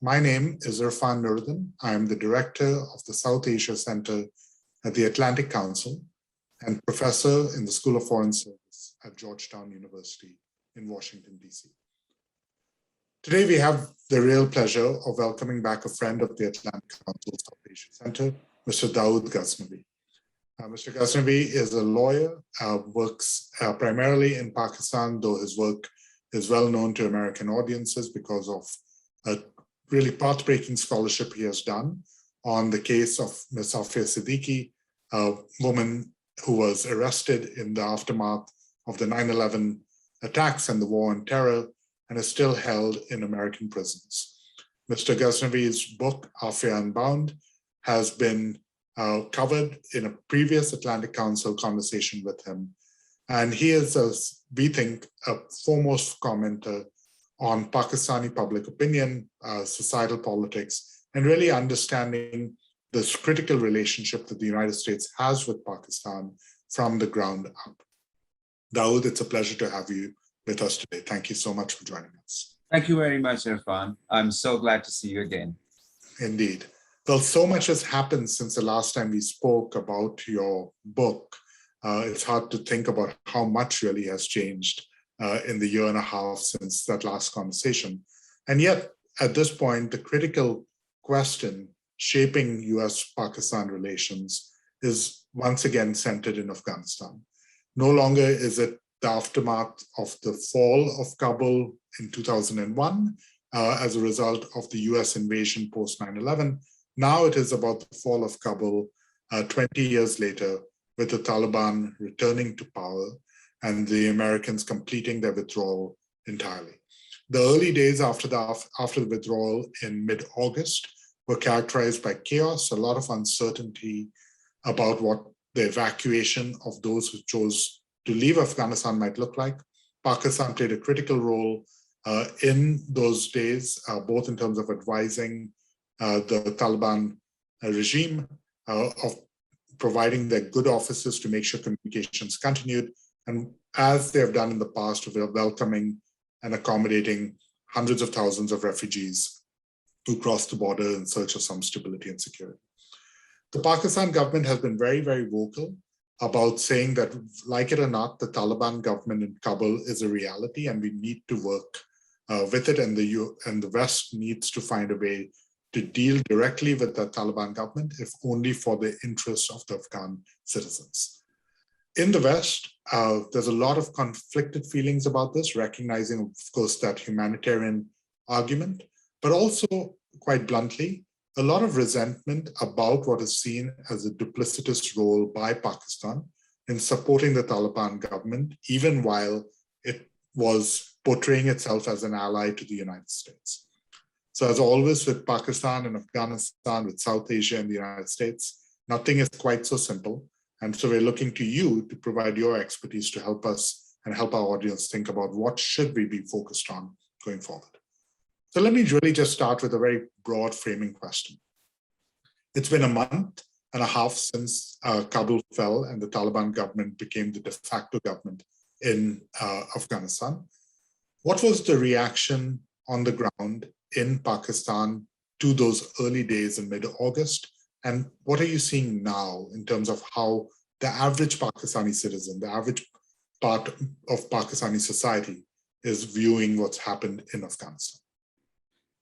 My name is Irfan Nuruddin. I am the director of the South Asia Center at the Atlantic Council and professor in the School of Foreign Service at Georgetown University in Washington, D.C. Today, we have the real pleasure of welcoming back a friend of the Atlantic Council South Asia Center, Mr. Dawood Ghaznavi. Mr. Ghaznavi is a lawyer, works primarily in Pakistan, though his work is well known to American audiences because of a really path-breaking scholarship he has done on the case of Ms. Afia Siddiqui, a woman who was arrested in the aftermath of the 9/11 attacks and the war on terror and is still held in American prisons. Mr. Ghaznavi's book, Afia Unbound, has been covered in a previous Atlantic Council conversation with him. And he is, as we think, a foremost commenter on Pakistani public opinion, societal politics, and really understanding this critical relationship that the United States has with Pakistan from the ground up. Dawood, it's a pleasure to have you with us today. Thank you so much for joining us. Thank you very much, Irfan. I'm so glad to see you again. Indeed. Well, so much has happened since the last time we spoke about your book. It's hard to think about how much really has changed in the year and a half since that last conversation. And yet, at this point, the critical question shaping US-Pakistan relations is once again centered in Afghanistan. No longer is it the aftermath of the fall of Kabul in 2001 as a result of the US invasion post 9/11. Now it is about the fall of Kabul 20 years later, with the Taliban returning to power and the Americans completing their withdrawal entirely. The early days after the withdrawal in mid-August were characterized by chaos, a lot of uncertainty about what the evacuation of those who chose to leave Afghanistan might look like. Pakistan played a critical role in those days, both in terms of advising the Taliban regime, of providing their good offices to make sure communications continued, and as they have done in the past, we're welcoming and accommodating hundreds of thousands of refugees who crossed the border in search of some stability and security. The Pakistan government has been very, very vocal about saying that, like it or not, the Taliban government in Kabul is a reality and we need to work with it, and the West needs to find a way to deal directly with the Taliban government, if only for the interests of the Afghan citizens. In the West, there's a lot of conflicted feelings about this, recognizing, of course, that humanitarian argument, but also, quite bluntly, a lot of resentment about what is seen as a duplicitous role by Pakistan in supporting the Taliban government, even while it was portraying itself as an ally to the United States. So as always with Pakistan and Afghanistan, with South Asia and the United States, nothing is quite so simple. And so we're looking to you to provide your expertise to help us and help our audience think about what should we be focused on going forward. So let me really just start with a very broad framing question. It's been a month and a half since Kabul fell and the Taliban government became the de facto government in Afghanistan. What was the reaction on the ground in Pakistan to those early days in mid-August? And what are you seeing now in terms of how the average Pakistani citizen, the average part of Pakistani society is viewing what's happened in Afghanistan?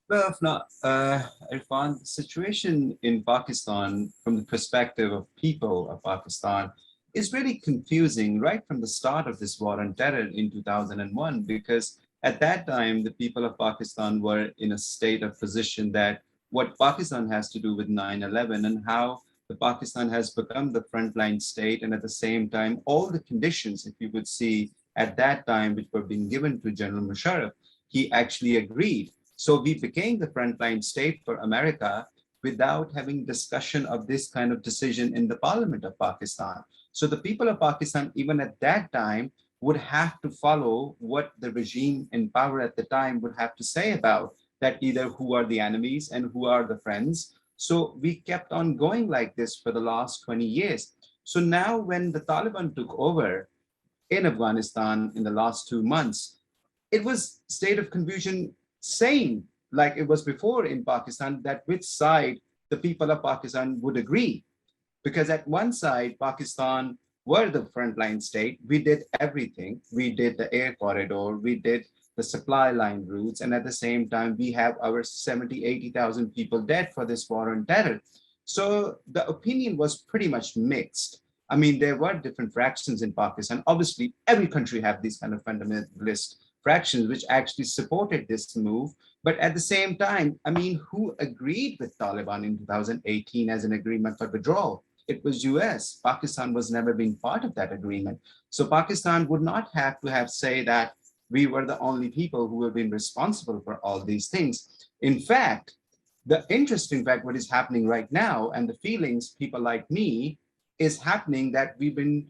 Well, Irfan, the situation in Pakistan from the perspective of people of Pakistan is really confusing right from the start of this war on terror in 2001, because at that time, the people of Pakistan were in a state of position that what Pakistan has to do with 9/11 and how the Pakistan has become the frontline state, and at the same time, all the conditions, if you would see at that time, which were being given to General Musharraf, he actually agreed. So we became the frontline state for America without having discussion of this kind of decision in the parliament of Pakistan. So the people of Pakistan, even at that time, would have to follow what the regime in power at the time would have to say about that, either who are the enemies and who are the friends. So we kept on going like this for the last 20 years. So now when the Taliban took over in Afghanistan in the last 2 months, it was state of confusion, same like it was before in Pakistan, that which side the people of Pakistan would agree. Because at one side, Pakistan were the frontline state. We did everything. We did the air corridor, we did the supply line routes, and at the same time, we have our 70, 80,000 people dead for this war on terror. So the opinion was pretty much mixed. I mean, there were different fractions in Pakistan. Obviously, every country have these kind of fundamentalist fractions which actually supported this move. But at the same time, I mean, who agreed with Taliban in 2018 as an agreement for withdrawal? It was US. Pakistan was never being part of that agreement. So Pakistan would not have to have say that we were the only people who have been responsible for all these things. In fact, the interesting fact, what is happening right now, and the feelings people like me is happening, that we've been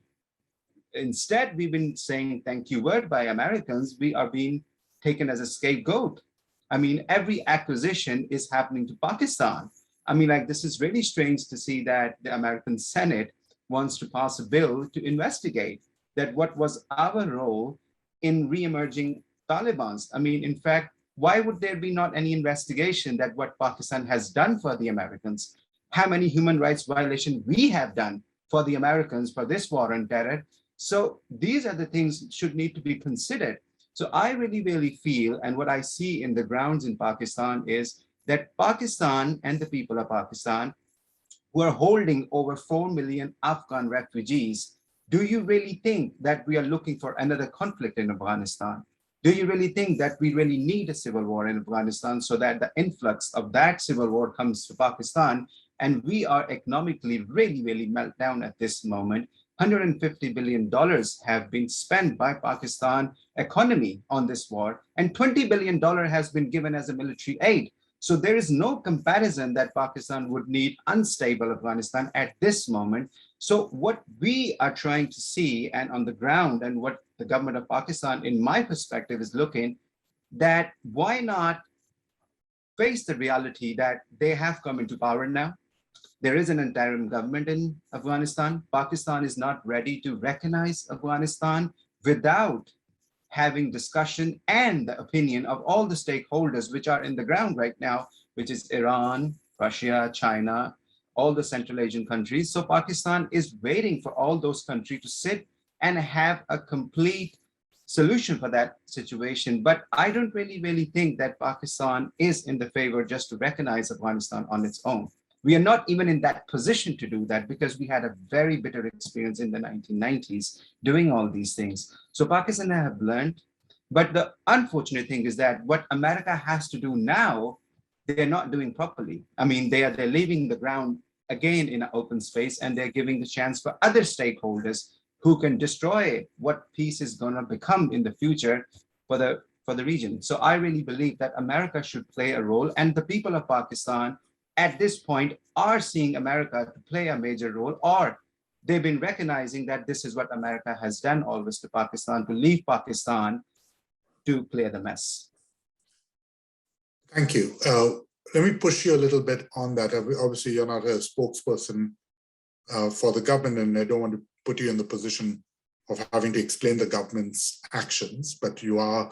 saying thank you word by Americans, we are being taken as a scapegoat. I mean, every acquisition is happening to Pakistan. I mean, like, this is really strange to see that the American Senate wants to pass a bill to investigate that what was our role in re-emerging Taliban's. I mean, in fact, why would there be not any investigation that what Pakistan has done for the Americans, how many human rights violations we have done for the Americans for this war on terror? So these are the things should need to be considered. So I really, really feel, and what I see in the grounds in Pakistan is that Pakistan and the people of Pakistan who are holding over 4 million Afghan refugees. Do you really think that we are looking for another conflict in Afghanistan? Do you really think that we really need a civil war in Afghanistan so that the influx of that civil war comes to Pakistan? And we are economically really, really meltdown at this moment. $150 billion have been spent by Pakistan economy on this war, and $20 billion has been given as a military aid. So there is no comparison that Pakistan would need unstable Afghanistan at this moment. So what we are trying to see and on the ground, and what the government of Pakistan, in my perspective, is looking, that why not face the reality that they have come into power now. There is an interim government in Afghanistan. Pakistan is not ready to recognize Afghanistan without having discussion and the opinion of all the stakeholders which are in the ground right now, which is Iran, Russia, China, all the Central Asian countries. So Pakistan is waiting for all those countries to sit and have a complete solution for that situation. But I don't really think that Pakistan is in the favor just to recognize Afghanistan on its own. We are not even in that position to do that because we had a very bitter experience in the 1990s doing all these things. So Pakistan have learned, but the unfortunate thing is that what America has to do now, they're not doing properly. I mean, they're leaving the ground again in an open space, and they're giving the chance for other stakeholders who can destroy what peace is going to become in the future for the region. So I really believe that America should play a role, and the people of Pakistan at this point are seeing America to play a major role, or they've been recognizing that this is what America has done always to Pakistan, to leave Pakistan to clear the mess. Thank you. Let me push you a little bit on that. Obviously, you're not a spokesperson for the government, and I don't want to put you in the position of having to explain the government's actions, but you are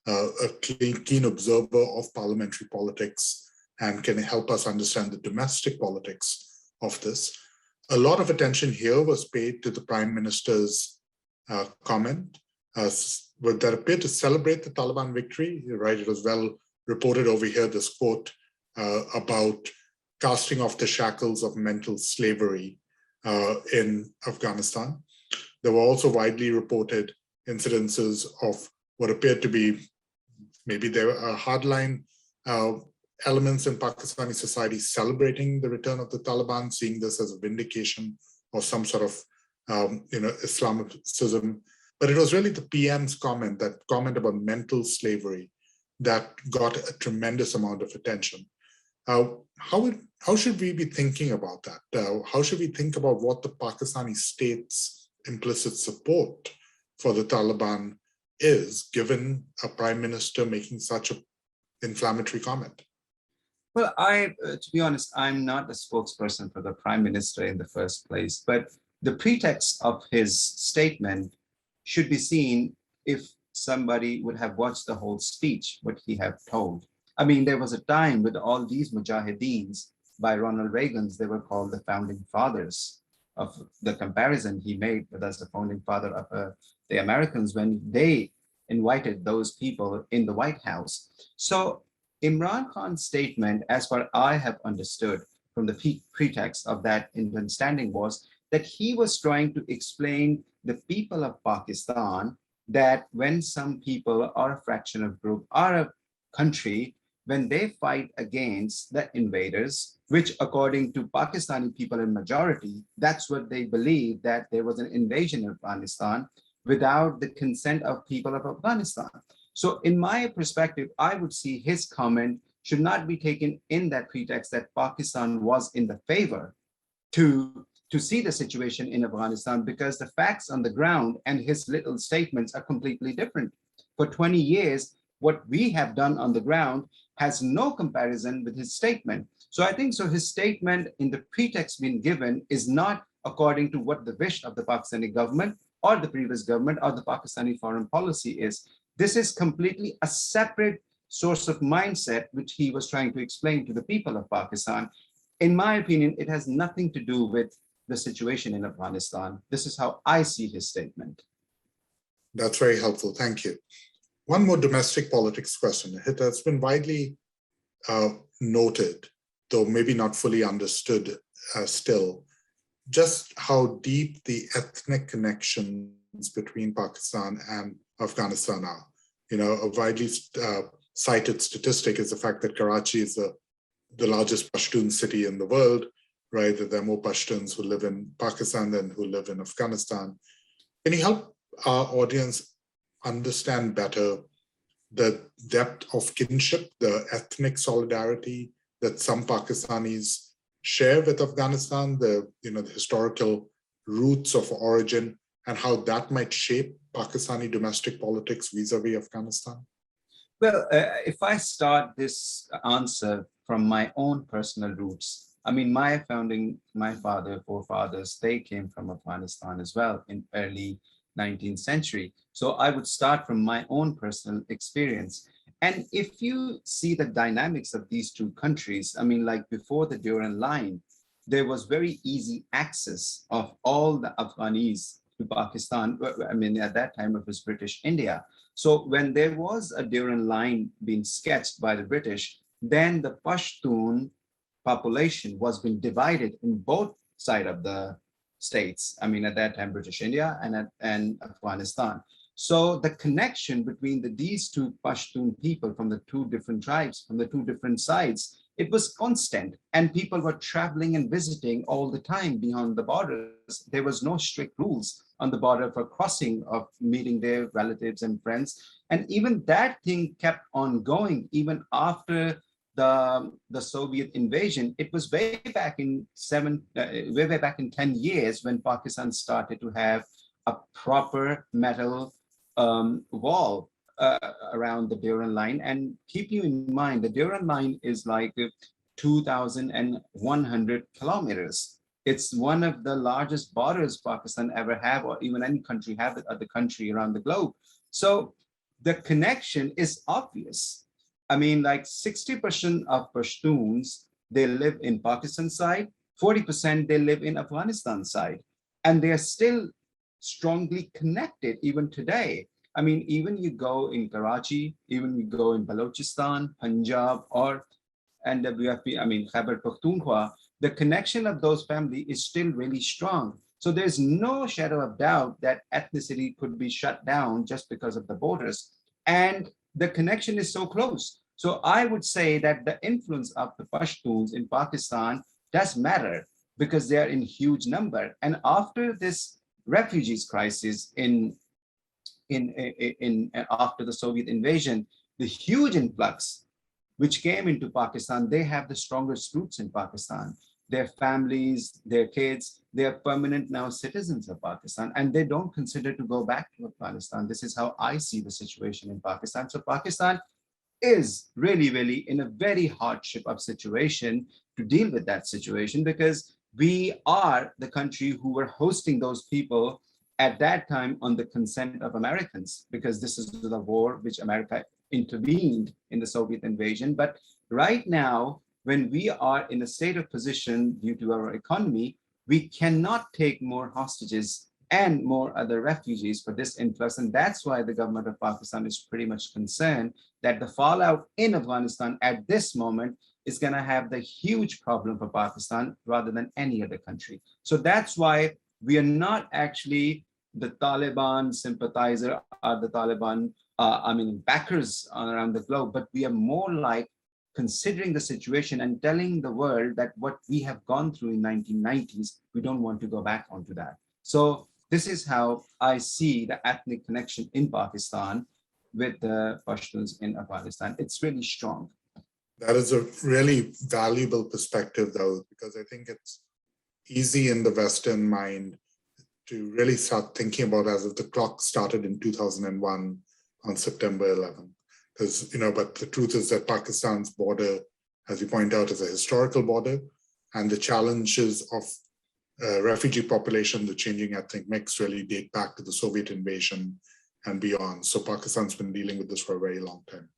a keen observer of parliamentary politics and can help us understand the domestic politics of this. A lot of attention here was paid to the Prime Minister's comment that appeared to celebrate the Taliban victory. You're right, it was well reported over here, this quote about casting off the shackles of mental slavery in Afghanistan. There were also widely reported incidences of what appeared to be maybe there were hardline elements in Pakistani society celebrating the return of the Taliban, seeing this as a vindication of some sort of Islamicism. But it was really the PM's comment, that comment about mental slavery, that got a tremendous amount of attention. How should we be thinking about that? How should we think about what the Pakistani state's implicit support for the Taliban is, given a prime minister making such an inflammatory comment? Well, to be honest, I'm not a spokesperson for the prime minister in the first place, but the pretext of his statement should be seen if somebody would have watched the whole speech, what he have told. I mean, there was a time with all these mujahideens by Ronald Reagan's, they were called the founding fathers of the comparison he made with us, the founding father of the Americans, when they invited those people in the White House. So Imran Khan's statement, as far I have understood from the pretext of that understanding, was that he was trying to explain the people of Pakistan that when some people or a fraction of group or a country, when they fight against the invaders, which according to Pakistani people in majority, that's what they believe, that there was an invasion of Afghanistan without the consent of people of Afghanistan. So in my perspective, I would see his comment should not be taken in that pretext that Pakistan was in the favor to see the situation in Afghanistan, because the facts on the ground and his little statements are completely different. For 20 years, what we have done on the ground has no comparison with his statement. So I think so his statement in the pretext being given is not according to what the wish of the Pakistani government or the previous government or the Pakistani foreign policy is. This is completely a separate source of mindset, which he was trying to explain to the people of Pakistan. In my opinion, it has nothing to do with the situation in Afghanistan. This is how I see his statement. That's very helpful. Thank you. One more domestic politics question. It has been widely noted, though maybe not fully understood still, just how deep the ethnic connections between Pakistan and Afghanistan are. You know, a widely cited statistic is the fact that Karachi is the largest Pashtun city in the world, right? That there are more Pashtuns who live in Pakistan than who live in Afghanistan. Can you help our audience understand better the depth of kinship, the ethnic solidarity that some Pakistanis share with Afghanistan, the historical roots of origin, and how that might shape Pakistani domestic politics vis-a-vis Afghanistan? Well, if I start this answer from my own personal roots, I mean, my forefathers, they came from Afghanistan as well in early 19th century. So I would start from my own personal experience. And if you see the dynamics of these two countries, I mean, like before the Durand Line, there was very easy access of all the Afghanis to Pakistan. I mean, at that time it was British India. So when there was a Durand Line being sketched by the British, then the Pashtun population was being divided in both sides of the states. I mean, at that time, British India and Afghanistan. So the connection between these two Pashtun people from the two different tribes, from the two different sides, it was constant, and people were traveling and visiting all the time beyond the borders. There was no strict rules on the border for crossing, of meeting their relatives and friends. And even that thing kept on going even after the Soviet invasion. It was way back in 10 years when Pakistan started to have a proper metal wall around the Durand Line. And keep you in mind, the Durand Line is like 2,100 kilometers. It's one of the largest borders Pakistan ever have, or even any country have with other country around the globe. So the connection is obvious. I mean, like 60% of Pashtuns, they live in Pakistan side, 40% they live in Afghanistan side, and they are still strongly connected even today. I mean, even you go in Karachi, even you go in Balochistan, Punjab, or NWFP, I mean, Khyber Pakhtunkhwa, the connection of those families is still really strong. So there's no shadow of doubt that ethnicity could be shut down just because of the borders. And the connection is so close. So I would say that the influence of the Pashtuns in Pakistan does matter because they are in huge number. And after this refugees crisis after the Soviet invasion, the huge influx which came into Pakistan, they have the strongest roots in Pakistan. Their families, their kids, they are permanent now citizens of Pakistan, and they don't consider to go back to Afghanistan. This is how I see the situation in Pakistan. So Pakistan is really, really in a very hardship of situation to deal with that situation, because we are the country who were hosting those people at that time on the consent of Americans, because this is the war which America intervened in the Soviet invasion. But right now, when we are in a state of position due to our economy, we cannot take more hostages and more other refugees for this influx. And that's why the government of Pakistan is pretty much concerned that the fallout in Afghanistan at this moment is going to have the huge problem for Pakistan rather than any other country. So that's why we are not actually the Taliban sympathizer or the Taliban, backers around the globe, but we are more like considering the situation and telling the world that what we have gone through in 1990s, we don't want to go back onto that. So this is how I see the ethnic connection in Pakistan with the Pashtuns in Afghanistan. It's really strong. That is a really valuable perspective, though, because I think it's easy in the Western mind to really start thinking about as if the clock started in 2001 on September 11th. Because, but the truth is that Pakistan's border, as you point out, is a historical border, and the challenges of refugee population, the changing ethnic mix really date back to the Soviet invasion and beyond. So Pakistan's been dealing with this for a very long time.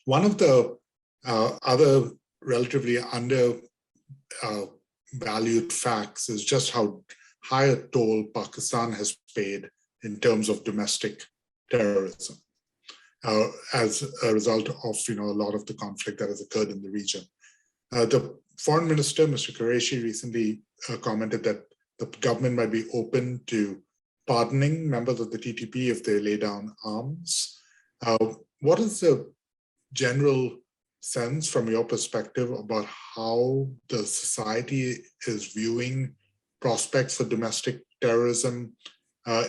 One of the other relatively undervalued facts is just how high a toll Pakistan has paid in terms of domestic terrorism as a result of a lot of the conflict that has occurred in the region. The foreign minister, Mr. Qureshi, recently commented that the government might be open to pardoning members of the TTP if they lay down arms. What is the general sense from your perspective about how the society is viewing prospects for domestic terrorism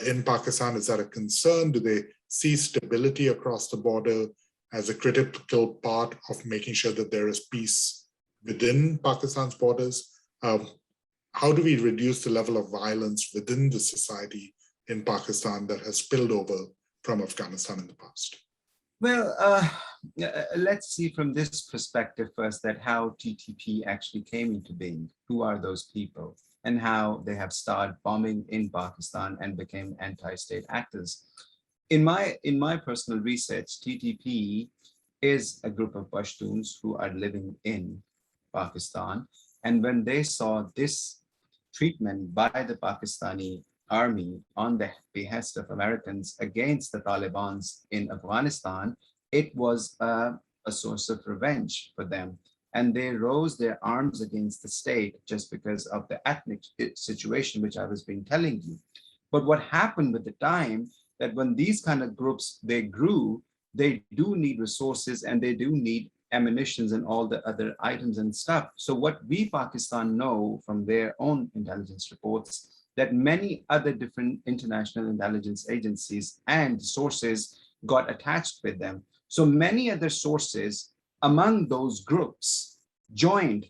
in Pakistan? Is that a concern? Do they see stability across the border as a critical part of making sure that there is peace within Pakistan's borders? How do we reduce the level of violence within the society in Pakistan that has spilled over from Afghanistan in the past? Well, let's see from this perspective first that how TTP actually came into being. Who are those people? And how they have started bombing in Pakistan and became anti-state actors. In my personal research, TTP is a group of Pashtuns who are living in Pakistan. And when they saw this treatment by the Pakistani army on the behest of Americans against the Taliban in Afghanistan, it was a source of revenge for them. And they rose their arms against the state just because of the ethnic situation, which I was been telling you. But what happened with the time, that when these kind of groups, they grew, they do need resources and they do need ammunitions and all the other items and stuff. So what we Pakistan know from their own intelligence reports, that many other different international intelligence agencies and sources got attached with them. So many other sources among those groups joined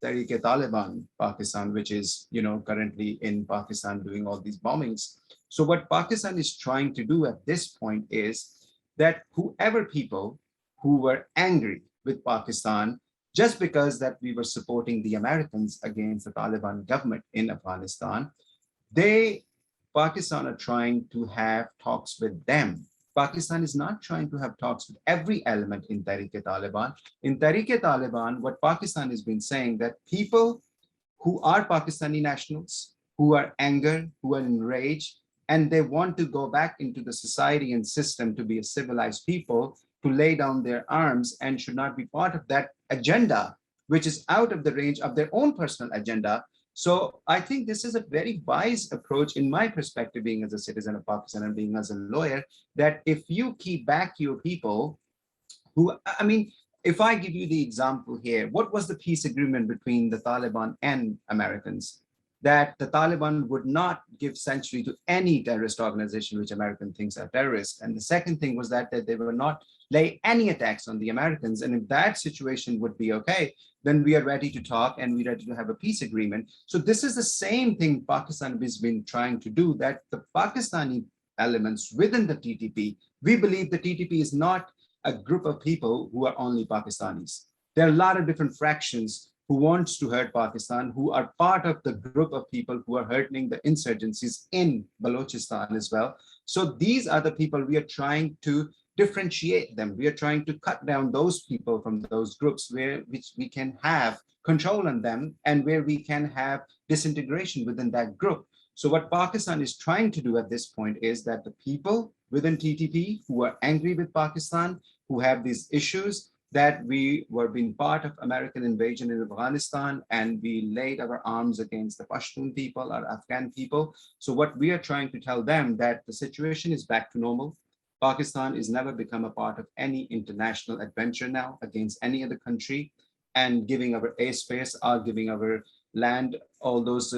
Taliban Pakistan, which is currently in Pakistan doing all these bombings. So what Pakistan is trying to do at this point is that whoever people who were angry with Pakistan just because that we were supporting the Americans against the Taliban government in Afghanistan, Pakistan are trying to have talks with them. Pakistan is not trying to have talks with every element in Tehrik-e-Taliban. In Tehrik-e-Taliban, what Pakistan has been saying that people who are Pakistani nationals, who are angered, who are enraged, and they want to go back into the society and system to be a civilized people, to lay down their arms and should not be part of that agenda, which is out of the range of their own personal agenda. So I think this is a very wise approach in my perspective, being as a citizen of Pakistan and being as a lawyer, that if you keep back your people who, if I give you the example here, what was the peace agreement between the Taliban and Americans? That the Taliban would not give sanctuary to any terrorist organization which American thinks are terrorist. And the second thing was that they will not lay any attacks on the Americans. And if that situation would be okay, then we are ready to talk and we're ready to have a peace agreement. So this is the same thing Pakistan has been trying to do, that the Pakistani elements within the TTP, we believe the TTP is not a group of people who are only Pakistanis. There are a lot of different fractions who wants to hurt Pakistan, who are part of the group of people who are hurting the insurgencies in Balochistan as well. So these are the people we are trying to differentiate them. We are trying to cut down those people from those groups which we can have control on them and where we can have disintegration within that group. So what Pakistan is trying to do at this point is that the people within TTP who are angry with Pakistan, who have these issues, that we were being part of American invasion in Afghanistan and we laid our arms against the Pashtun people or Afghan people. So what we are trying to tell them that the situation is back to normal. Pakistan is never become a part of any international adventure now against any other country, and giving our airspace or giving our land, all those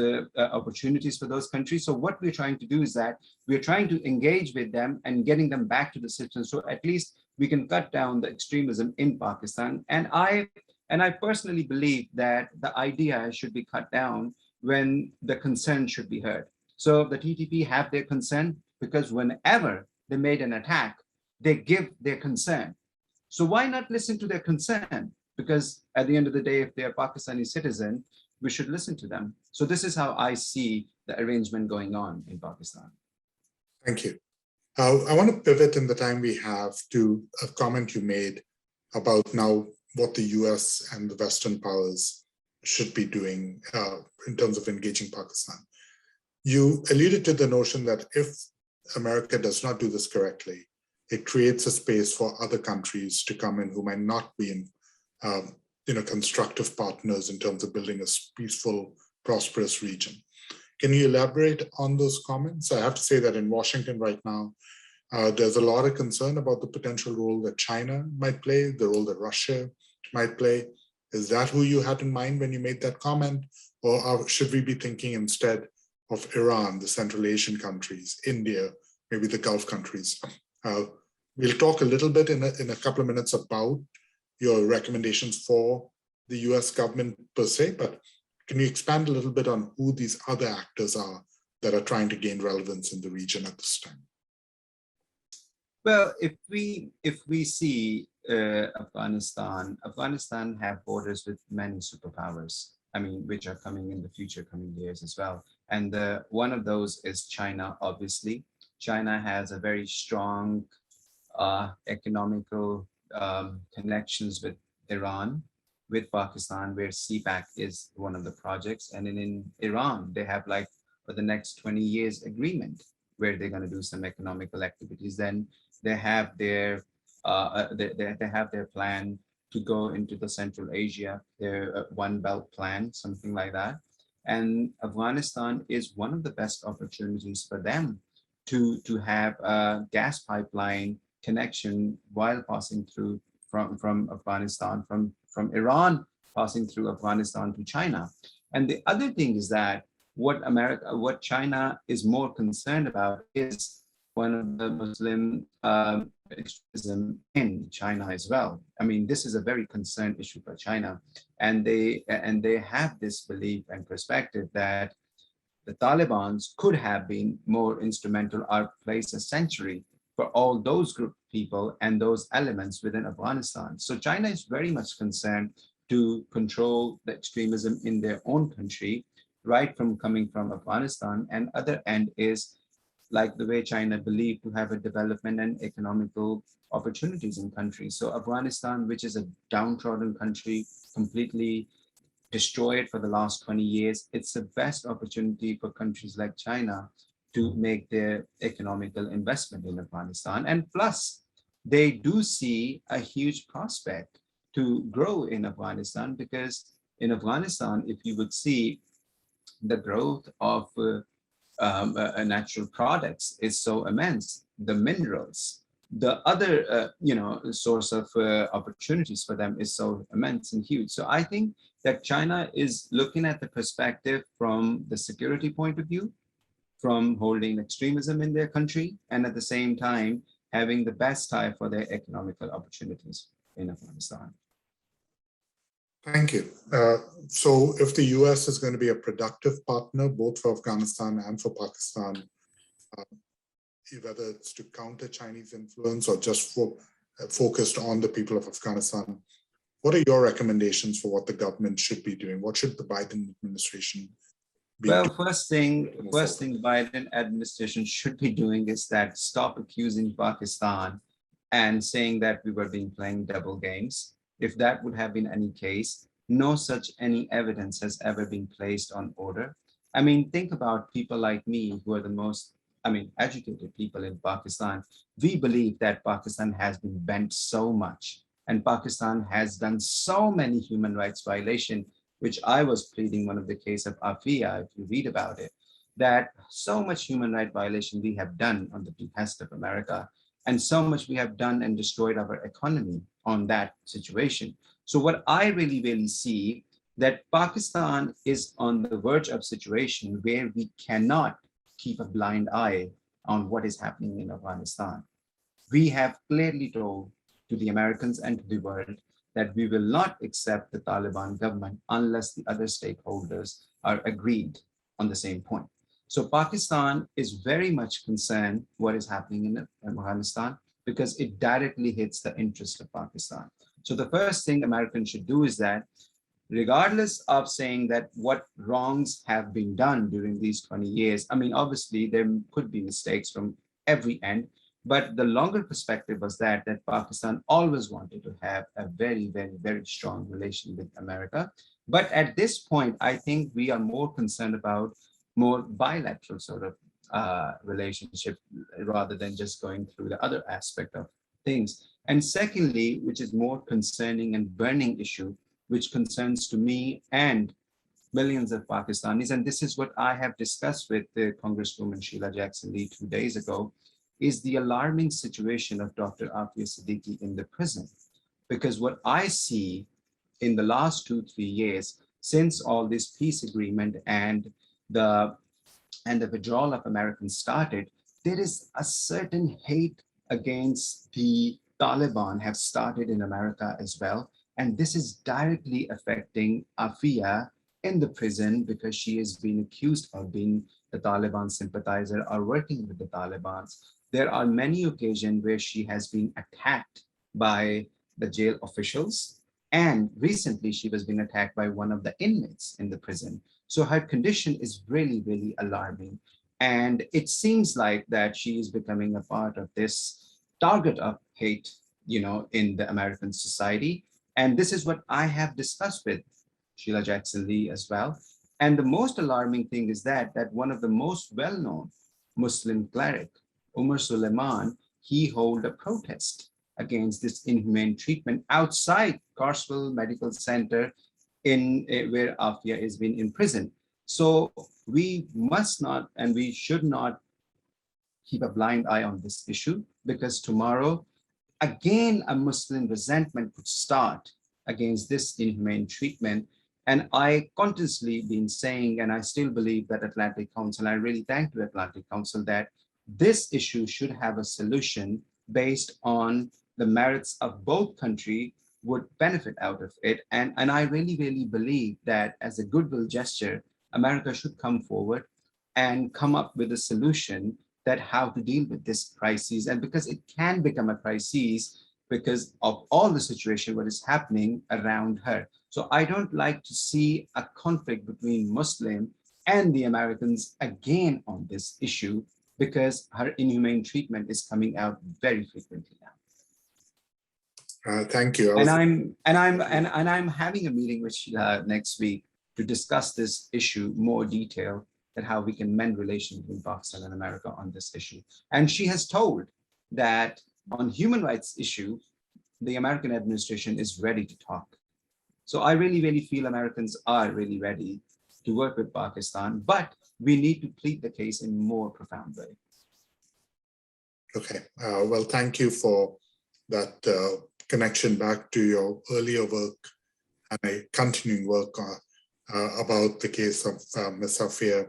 opportunities for those countries. So what we're trying to do is that we're trying to engage with them and getting them back to the system. So at least we can cut down the extremism in Pakistan. And I personally believe that the idea should be cut down when the consent should be heard. So the TTP have their consent because whenever they made an attack, they give their consent. So why not listen to their consent? Because at the end of the day, if they're Pakistani citizen, we should listen to them. So this is how I see the arrangement going on in Pakistan. Thank you. I want to pivot in the time we have to a comment you made about now what the US and the Western powers should be doing in terms of engaging Pakistan. You alluded to the notion that if America does not do this correctly, it creates a space for other countries to come in who might not be in constructive partners in terms of building a peaceful, prosperous region. Can you elaborate on those comments? I have to say that in Washington right now, there's a lot of concern about the potential role that China might play, the role that Russia might play. Is that who you had in mind when you made that comment? Or should we be thinking instead of Iran, the Central Asian countries, India, maybe the Gulf countries? We'll talk a little bit in a couple of minutes about your recommendations for the US government per se, but can you expand a little bit on who these other actors are that are trying to gain relevance in the region at this time? Well, if we see Afghanistan have borders with many superpowers, I mean, which are coming in the future, coming years as well. And one of those is China, obviously. China has a very strong economical connections with Iran, with Pakistan, where CPAC is one of the projects. And then in Iran, they have like for the next 20 years agreement where they're going to do some economical activities. Then they have their they have their plan to go into the Central Asia, their One Belt plan, something like that. And Afghanistan is one of the best opportunities for them to have a gas pipeline connection while passing through from Afghanistan, from Iran, passing through Afghanistan to China. And the other thing is that what China is more concerned about is one of the Muslim extremism in China as well. I mean, this is a very concerned issue for China, and they have this belief and perspective that the Taliban could have been more instrumental or placed a sanctuary for all those group people and those elements within Afghanistan. So China is very much concerned to control the extremism in their own country, right from coming from Afghanistan, and other end is like the way China believed to have a development and economical opportunities in countries. So Afghanistan, which is a downtrodden country, completely destroyed for the last 20 years, it's the best opportunity for countries like China to make their economical investment in Afghanistan. And plus, they do see a huge prospect to grow in Afghanistan, because in Afghanistan, if you would see the growth of natural products is so immense, the minerals, the other source of opportunities for them is so immense and huge. So I think that China is looking at the perspective from the security point of view, from holding extremism in their country, and at the same time having the best eye for their economical opportunities in Afghanistan. Thank you. So if the US is going to be a productive partner, both for Afghanistan and for Pakistan, whether it's to counter Chinese influence or just focused on the people of Afghanistan, what are your recommendations for what the government should be doing? What should the Biden administration be doing? Well, first thing the Biden administration should be doing is that stop accusing Pakistan and saying that we were being playing double games. If that would have been any case, no such any evidence has ever been placed on order. I mean, think about people like me who are the most, educated people in Pakistan. We believe that Pakistan has been bent so much and Pakistan has done so many human rights violations, which I was pleading one of the case of Afia, if you read about it, that so much human right violation we have done on the behest of America, and so much we have done and destroyed our economy on that situation. So what I really, really see that Pakistan is on the verge of situation where we cannot keep a blind eye on what is happening in Afghanistan. We have clearly told to the Americans and to the world that we will not accept the Taliban government unless the other stakeholders are agreed on the same point. So Pakistan is very much concerned what is happening in Afghanistan because it directly hits the interest of Pakistan. So the first thing Americans should do is that regardless of saying that what wrongs have been done during these 20 years, obviously there could be mistakes from every end, but the longer perspective was that Pakistan always wanted to have a very, very, very strong relation with America. But at this point, I think we are more concerned about more bilateral sort of relationship rather than just going through the other aspect of things. And secondly, which is more concerning and burning issue, which concerns to me and millions of Pakistanis, and this is what I have discussed with the Congresswoman Sheila Jackson-Lee 2 days ago, is the alarming situation of Dr. Afia Siddiqui in the prison. Because what I see in the last 2-3 years, since all this peace agreement and the withdrawal of Americans started, there is a certain hate against the Taliban have started in America as well. And this is directly affecting Afia in the prison because she has been accused of being the Taliban sympathizer or working with the Taliban. There are many occasions where she has been attacked by the jail officials. And recently she was being attacked by one of the inmates in the prison. So her condition is really, really alarming. And it seems like that she is becoming a part of this target of hate, in the American society. And this is what I have discussed with Sheila Jackson-Lee as well. And the most alarming thing is that one of the most well-known Muslim cleric, Umar Suleiman, he held a protest against this inhumane treatment outside Carswell Medical Center in where Afia has been imprisoned. So we must not and we should not keep a blind eye on this issue because tomorrow, again, a Muslim resentment could start against this inhumane treatment. And I continuously been saying, and I still believe that Atlantic Council, I really thank the Atlantic Council that this issue should have a solution based on the merits of both countries would benefit out of it. And I really, really believe that as a goodwill gesture, America should come forward and come up with a solution that how to deal with this crisis. And because it can become a crisis because of all the situation what is happening around her. So I don't like to see a conflict between Muslim and the Americans again on this issue because her inhumane treatment is coming out very frequently now. Thank you. And I'm having a meeting with Sheila next week to discuss this issue more detail and how we can mend relations between Pakistan and America on this issue. And she has told that on human rights issue, the American administration is ready to talk. So I really, really feel Americans are really ready to work with Pakistan, but we need to plead the case in more profound way. Okay, well, thank you for that connection back to your earlier work and a continuing work about the case of Ms. Afia.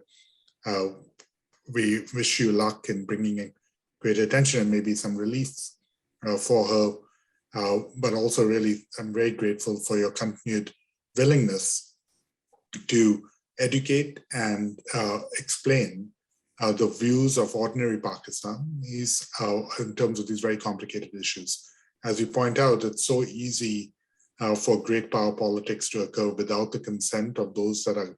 We wish you luck in bringing in great attention and maybe some relief for her, but also really I'm very grateful for your continued willingness to educate and explain the views of ordinary Pakistanis in terms of these very complicated issues. As you point out, it's so easy for great power politics to occur without the consent of those that are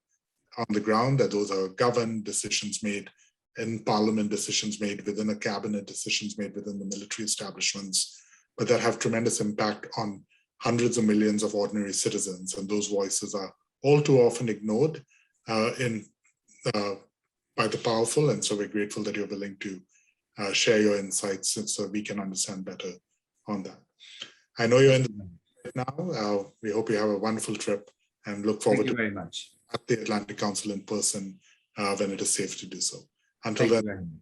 on the ground, that those are governed, decisions made in parliament, decisions made within a cabinet, decisions made within the military establishments. but that have tremendous impact on hundreds of millions of ordinary citizens. And those voices are all too often ignored by the powerful. And so we're grateful that you're willing to share your insights so we can understand better on that. I know you're in the right now. We hope you have a wonderful trip and look forward to very much at the Atlantic Council in person when it is safe to do so. Until then,